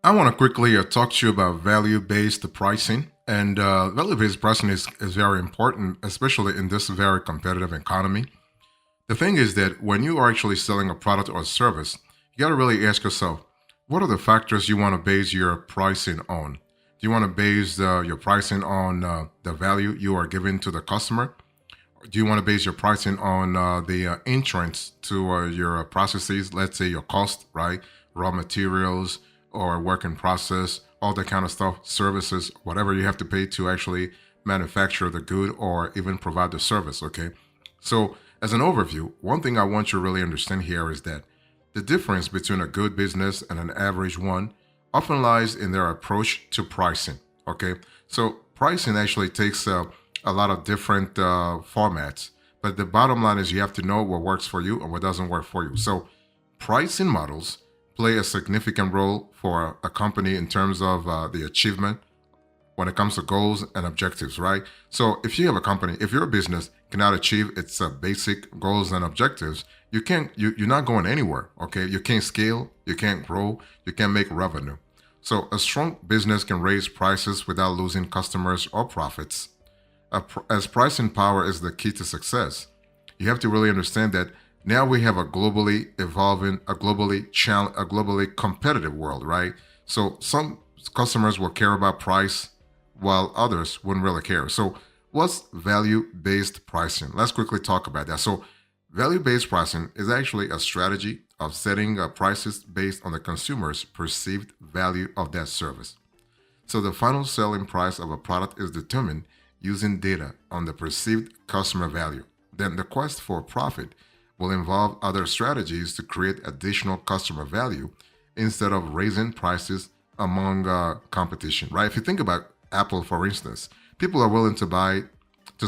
I want to quickly talk to you about value-based pricing. And value-based pricing is very important, especially in this very competitive economy. The thing is that when you are actually selling a product or a service, you got to really ask yourself, what are the factors you want to base your pricing on? Do you want to base your pricing on the value you are giving to the customer? Do you want to base your pricing on the entrance to your processes? Let's say your cost, right? Raw materials or work in process, all that kind of stuff, services, whatever you have to pay to actually manufacture the good or even provide the service. Okay. So, as an overview, one thing I want you to really understand here is that the difference between a good business and an average one often lies in their approach to pricing. Okay. So, pricing actually takes a lot of different formats. But the bottom line is you have to know what works for you and what doesn't work for you. So, pricing models play a significant role for a company in terms of the achievement when it comes to goals and objectives, right? So, if you have a company, if your business cannot achieve its basic goals and objectives, you're not going anywhere. Okay, you can't scale, you can't grow, you can't make revenue. So, a strong business can raise prices without losing customers or profits as pricing power is the key to success. You have to really understand that now we have a globally evolving, a globally competitive world, right? So some customers will care about price while others wouldn't really care. So what's value-based pricing? Let's quickly talk about that. So value-based pricing is actually a strategy of setting prices based on the consumer's perceived value of that service. So the final selling price of a product is determined using data on the perceived customer value. Then the quest for profit will involve other strategies to create additional customer value instead of raising prices among competition, right? If you think about Apple, for instance, people are willing to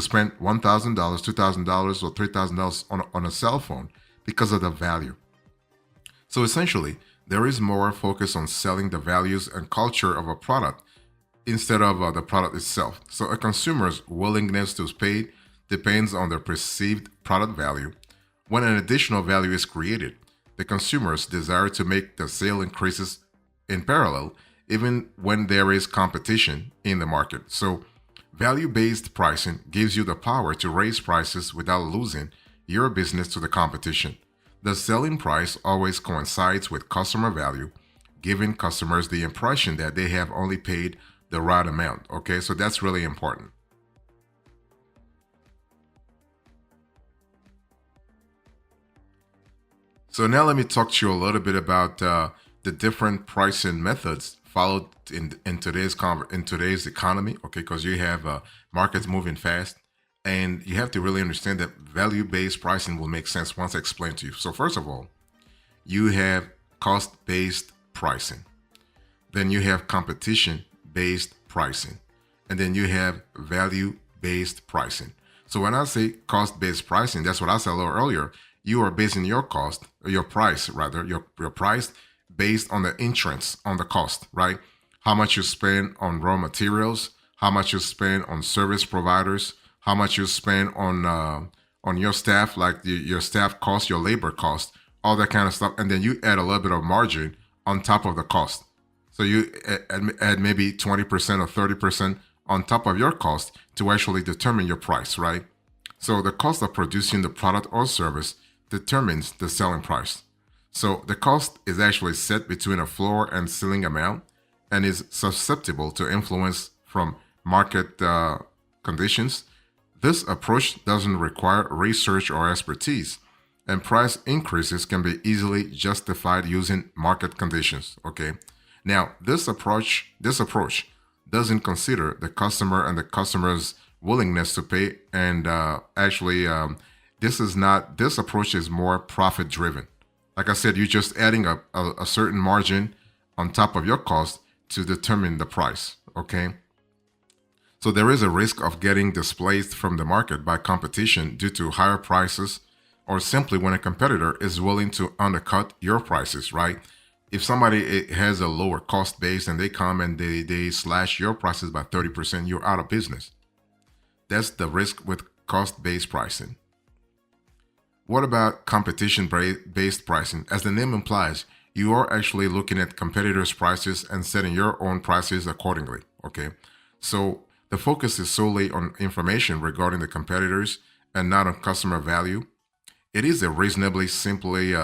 spend $1,000, $2,000, or $3,000 on a cell phone because of the value. So essentially, there is more focus on selling the values and culture of a product instead of the product itself. So a consumer's willingness to pay depends on their perceived product value. When an additional value is created, the consumer's desire to make the sale increases in parallel, even when there is competition in the market. So value-based pricing gives you the power to raise prices without losing your business to the competition. The selling price always coincides with customer value, giving customers the impression that they have only paid the right amount. Okay, so that's really important. So now let me talk to you a little bit about the different pricing methods followed in today's economy. Okay, because you have markets moving fast, and you have to really understand that value-based pricing will make sense once I explain to you. So first of all, you have cost-based pricing. Then you have competition-based pricing. And then you have value-based pricing. So when I say cost-based pricing, that's what I said a little earlier. You are basing your cost, your price rather, your price based on the entrance, on the cost, right? How much you spend on raw materials, how much you spend on service providers, how much you spend on your staff, like your staff cost, your labor cost, all that kind of stuff. And then you add a little bit of margin on top of the cost. So you add maybe 20% or 30% on top of your cost to actually determine your price, right? So the cost of producing the product or service determines the selling price. So the cost is actually set between a floor and ceiling amount and is susceptible to influence from market conditions. This approach doesn't require research or expertise, and price increases can be easily justified using market conditions. Okay. Now, this approach doesn't consider the customer and the customer's willingness to pay, and this approach is more profit driven. Like I said, you're just adding a certain margin on top of your cost to determine the price. Okay. So there is a risk of getting displaced from the market by competition due to higher prices, or simply when a competitor is willing to undercut your prices, right? If somebody has a lower cost base and they come and they slash your prices by 30%, you're out of business. That's the risk with cost-based pricing. What about competition-based pricing? As the name implies, you are actually looking at competitors' prices and setting your own prices accordingly. Okay. So the focus is solely on information regarding the competitors and not on customer value. It is a reasonably simply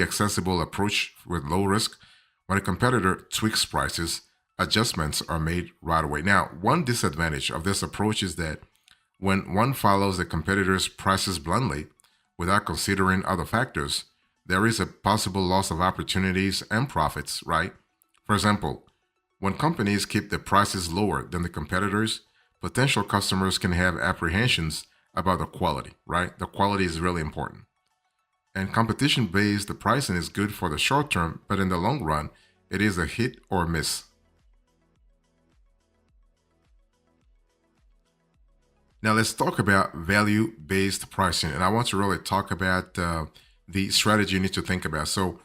accessible approach with low risk. When a competitor tweaks prices, adjustments are made right away. Now, one disadvantage of this approach is that when one follows the competitor's prices blindly without considering other factors, there is a possible loss of opportunities and profits, right? For example, when companies keep their prices lower than the competitors, potential customers can have apprehensions about the quality, right? The quality is really important. And competition based pricing is good for the short term, but in the long run, it is a hit or miss. Now, let's talk about value based pricing. And I want to really talk about the strategy you need to think about. So,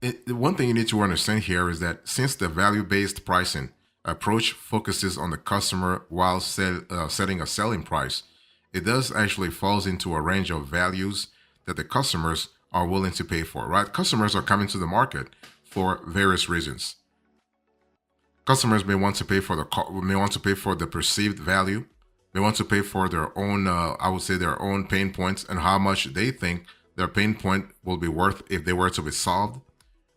the one thing you need to understand here is that since the value based pricing approach focuses on the customer while setting a selling price, it does actually falls into a range of values that the customers are willing to pay for, right? Customers are coming to the market for various reasons. Customers may want to pay for may want to pay for the perceived value. They want to pay for their own, I would say, their own pain points and how much they think their pain point will be worth if they were to be solved.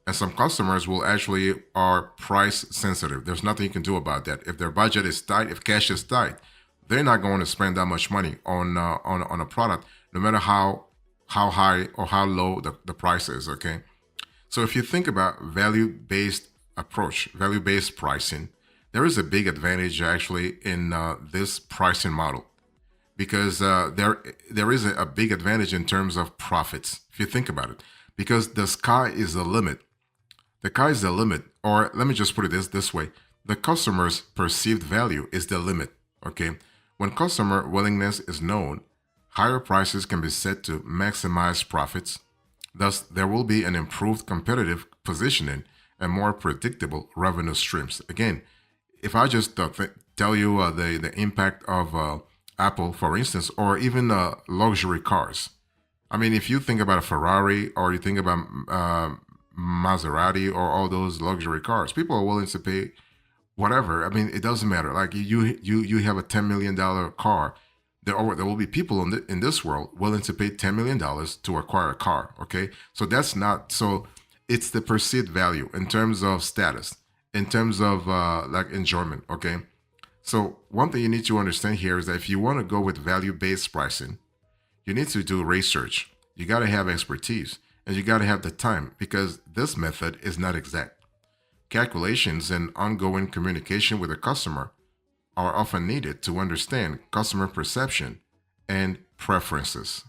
And some customers will actually are price sensitive. There's nothing you can do about that. If their budget is tight, if cash is tight, they're not going to spend that much money on a product, no matter how high or how low the price is. Okay, so if you think about value-based approach, value-based pricing, there is a big advantage actually in this pricing model because there is a big advantage in terms of profits. If you think about it, because the sky is the limit. The sky is the limit, or let me just put it this way: the customer's perceived value is the limit. Okay, when customer willingness is known, higher prices can be set to maximize profits. Thus, there will be an improved competitive positioning and more predictable revenue streams. Again, if I just tell you the impact of Apple, for instance, or even luxury cars. I mean, if you think about a Ferrari or you think about Maserati or all those luxury cars, people are willing to pay whatever. I mean, it doesn't matter. Like you have a $10 million car. There will be people in this world willing to pay $10 million to acquire a car. Okay, so that's not so. It's the perceived value in terms of status, in terms of like enjoyment. Okay, so one thing you need to understand here is that if you want to go with value-based pricing, you need to do research. You got to have expertise and you got to have the time because this method is not exact. Calculations and ongoing communication with the customer are often needed to understand customer perception and preferences.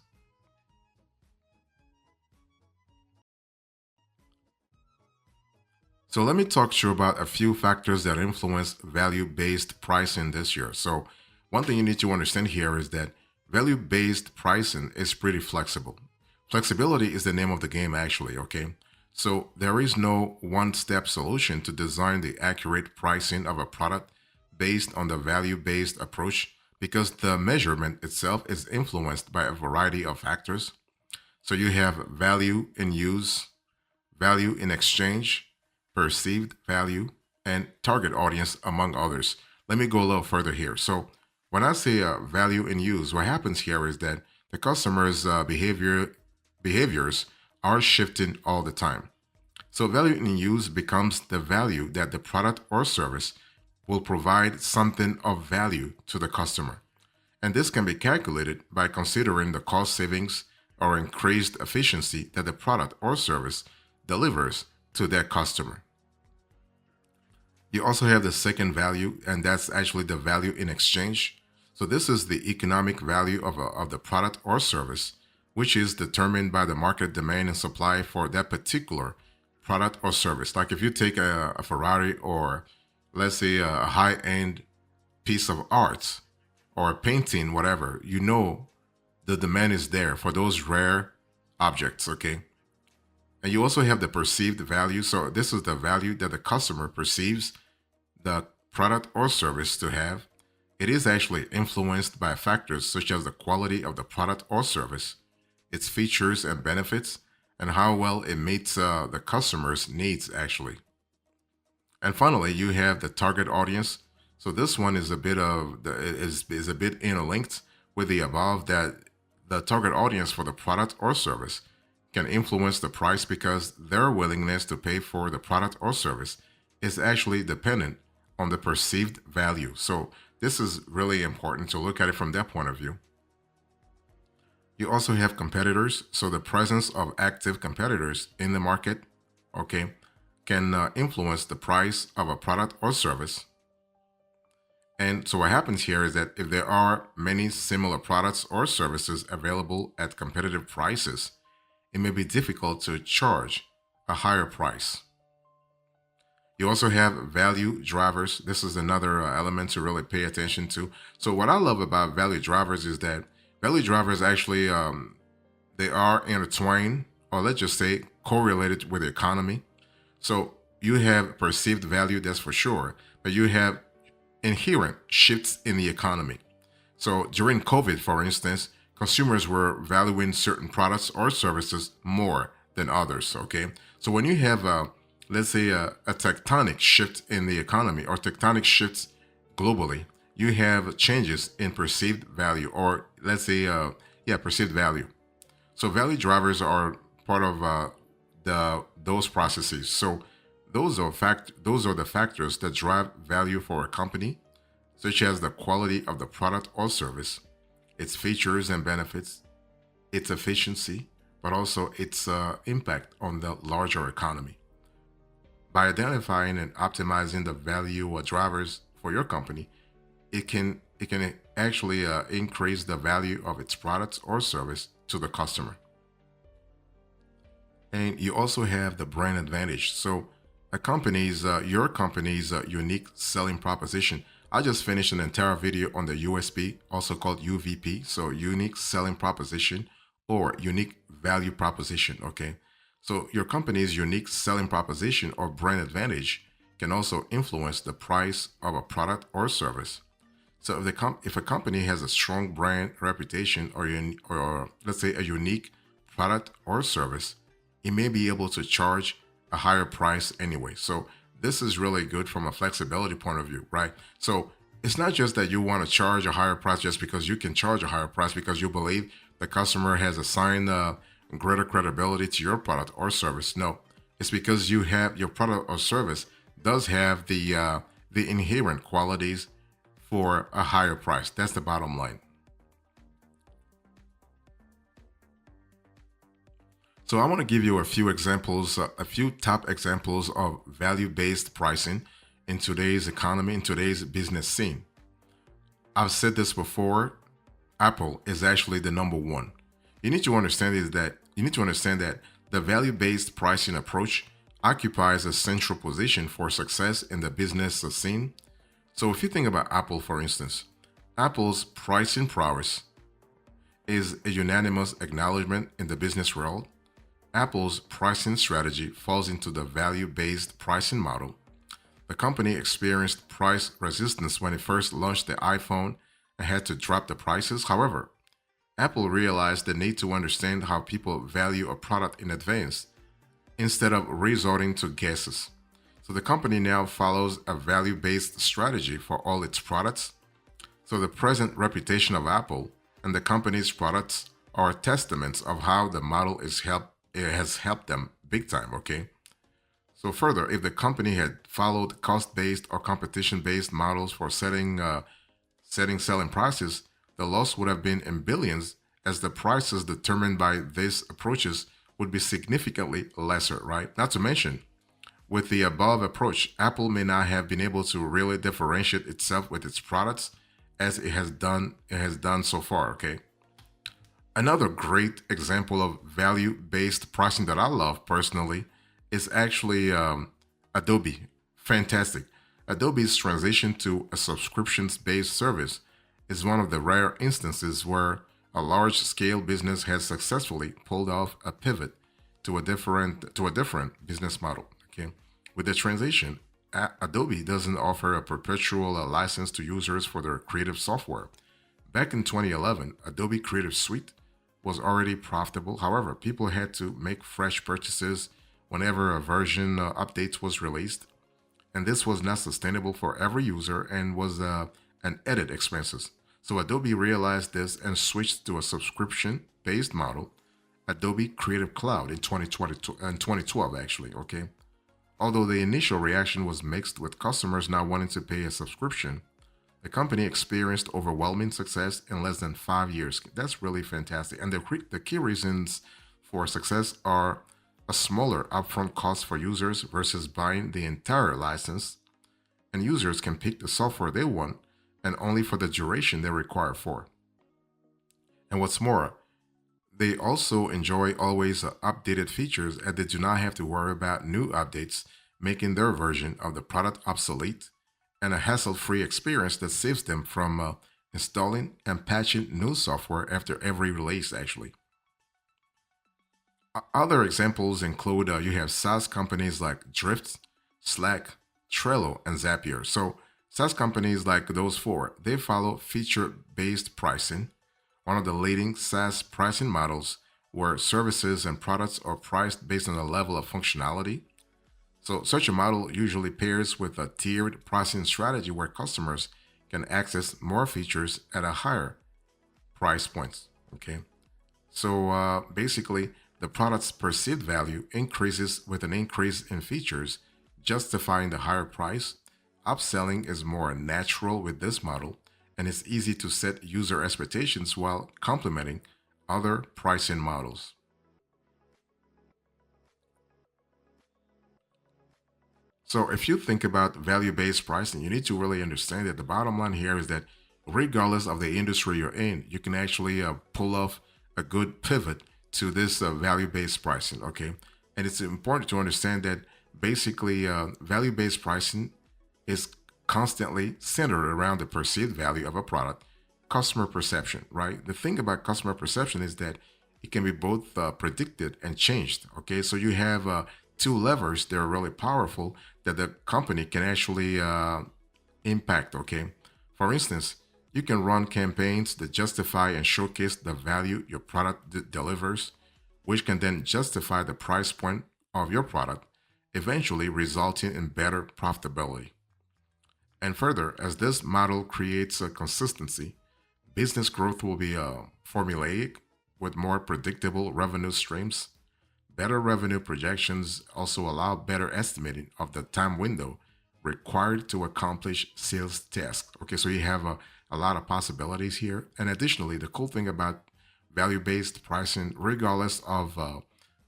So let me talk to you about a few factors that influence value-based pricing this year. So one thing you need to understand here is that value-based pricing is pretty flexible. Flexibility is the name of the game actually, okay? So there is no one-step solution to design the accurate pricing of a product based on the value-based approach because the measurement itself is influenced by a variety of factors. So you have value in use, value in exchange, perceived value, and target audience, among others. Let me go a little further here. So, when I say value in use, what happens here is that the customer's behaviors are shifting all the time. So, value in use becomes the value that the product or service will provide something of value to the customer. And this can be calculated by considering the cost savings or increased efficiency that the product or service delivers to their customer. You also have the second value, and that's actually the value in exchange. So this is the economic value of the product or service, which is determined by the market demand and supply for that particular product or service. Like if you take a Ferrari or let's say a high-end piece of art or a painting, whatever, you know the demand is there for those rare objects, okay? And you also have the perceived value. So this is the value that the customer perceives the product or service to have. It is actually influenced by factors such as the quality of the product or service, its features and benefits, and how well it meets the customer's needs actually. And finally, you have the target audience. So this one is a bit of the is a bit interlinked with the above, that the target audience for the product or service can influence the price because their willingness to pay for the product or service is actually dependent on the perceived value. So this is really important to look at it from that point of view. You also have competitors. So the presence of active competitors in the market, okay, can influence the price of a product or service. And so what happens here is that if there are many similar products or services available at competitive prices, it may be difficult to charge a higher price. You also have value drivers. This is another element to really pay attention to. So what I love about value drivers is that value drivers actually they are intertwined, or let's just say correlated with the economy. So you have perceived value, that's for sure, but you have inherent shifts in the economy. So during COVID, for instance, consumers were valuing certain products or services more than others. Okay. So when you have let's say a tectonic shift in the economy or tectonic shifts globally, you have changes in perceived value, or let's say perceived value. So value drivers are part of the those processes. So those are the factors that drive value for a company, such as the quality of the product or service, its features and benefits, its efficiency, but also its impact on the larger economy. By identifying and optimizing the value or drivers for your company, it can actually increase the value of its products or service to the customer. And you also have the brand advantage. So your company's unique selling proposition. I just finished an entire video on the USP, also called UVP. So unique selling proposition or unique value proposition. Okay. So your company's unique selling proposition or brand advantage can also influence the price of a product or service. So if a company has a strong brand reputation, or let's say a unique product or service, it may be able to charge a higher price anyway. So this is really good from a flexibility point of view, right? So it's not just that you want to charge a higher price just because you can charge a higher price because you believe the customer has assigned greater credibility to your product or service. No, it's because you have your product or service does have the inherent qualities for a higher price. That's the bottom line. So I want to give you a few examples, a few top examples of value-based pricing in today's economy, in today's business scene. I've said this before. Apple is actually the number one. You need to understand that the value-based pricing approach occupies a central position for success in the business scene. So if you think about Apple, for instance, Apple's pricing prowess is a unanimous acknowledgement in the business world. Apple's pricing strategy falls into the value-based pricing model. The company experienced price resistance when it first launched the iPhone and had to drop the prices. However, Apple realized the need to understand how people value a product in advance instead of resorting to guesses. So the company now follows a value-based strategy for all its products. So the present reputation of Apple and the company's products are testaments of how the model it has helped them big time, okay? So further, if the company had followed cost-based or competition-based models for setting selling prices, the loss would have been in billions, as the prices determined by these approaches would be significantly lesser, right? Not to mention, with the above approach, Apple may not have been able to really differentiate itself with its products as it has done so far, okay? Another great example of value-based pricing that I love personally is actually Adobe. Fantastic. Adobe's transition to a subscriptions-based service is one of the rare instances where a large-scale business has successfully pulled off a pivot to a different business model. Okay, with the transition, Adobe doesn't offer a perpetual license to users for their creative software. Back in 2011, Adobe Creative Suite was already profitable. However, people had to make fresh purchases whenever a version updates was released, and this was not sustainable for every user and was an added expenses. So Adobe realized this and switched to a subscription-based model, Adobe Creative Cloud in 2022 and 2012 actually, okay? Although the initial reaction was mixed with customers now wanting to pay a subscription, the company experienced overwhelming success in less than 5 years. That's really fantastic. And the key reasons for success are a smaller upfront cost for users versus buying the entire license, and users can pick the software they want and only for the duration they require for. And what's more, they also enjoy always updated features and they do not have to worry about new updates, making their version of the product obsolete and a hassle free experience that saves them from installing and patching new software after every release, actually. Other examples include you have SaaS companies like Drift, Slack, Trello, and Zapier. So, SaaS companies like those four, they follow feature based pricing, one of the leading SaaS pricing models where services and products are priced based on the level of functionality. So, such a model usually pairs with a tiered pricing strategy where customers can access more features at a higher price points. Okay. So, basically, the product's perceived value increases with an increase in features, justifying the higher price. Upselling is more natural with this model, and it's easy to set user expectations while complementing other pricing models. So, if you think about value based pricing, you need to really understand that the bottom line here is that regardless of the industry you're in, you can actually pull off a good pivot to this value based pricing. Okay. And it's important to understand that basically value based pricing is constantly centered around the perceived value of a product, customer perception, right? The thing about customer perception is that it can be both predicted and changed. Okay, so you have two levers that are really powerful that the company can actually impact. Okay, for instance, you can run campaigns that justify and showcase the value your product delivers, which can then justify the price point of your product, eventually resulting in better profitability. And further, as this model creates a consistency, business growth will be formulaic with more predictable revenue streams. Better revenue projections also allow better estimating of the time window required to accomplish sales tasks. Okay, so you have a lot of possibilities here. And additionally, the cool thing about value based pricing, regardless of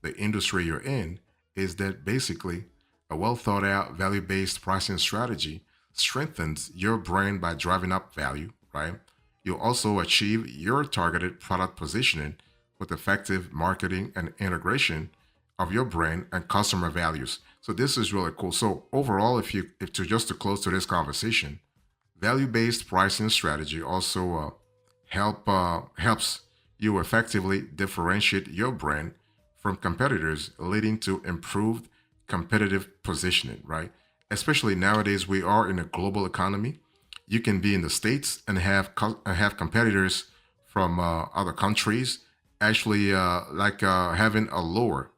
the industry you're in, is that basically a well thought out value based pricing strategy strengthens your brand by driving up value, right? You'll also achieve your targeted product positioning with effective marketing and integration of your brand and customer values. So this is really cool. So overall, if to just to close to this conversation, value-based pricing strategy also helps you effectively differentiate your brand from competitors, leading to improved competitive positioning, right? Especially nowadays, we are in a global economy. You can be in the states and have competitors from other countries actually having a lower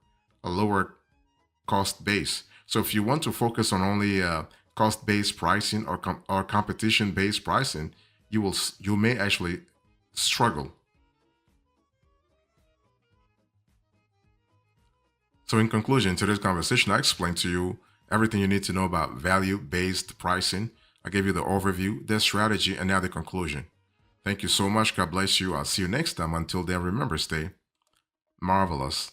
cost base. So if you want to focus on only cost based pricing or competition based pricing, you may actually struggle. So in conclusion to this conversation, I explained to you everything you need to know about value based pricing. I gave you the overview, the strategy, and now the conclusion. Thank you so much. God bless you. I'll see you next time. Until then, remember, stay marvelous.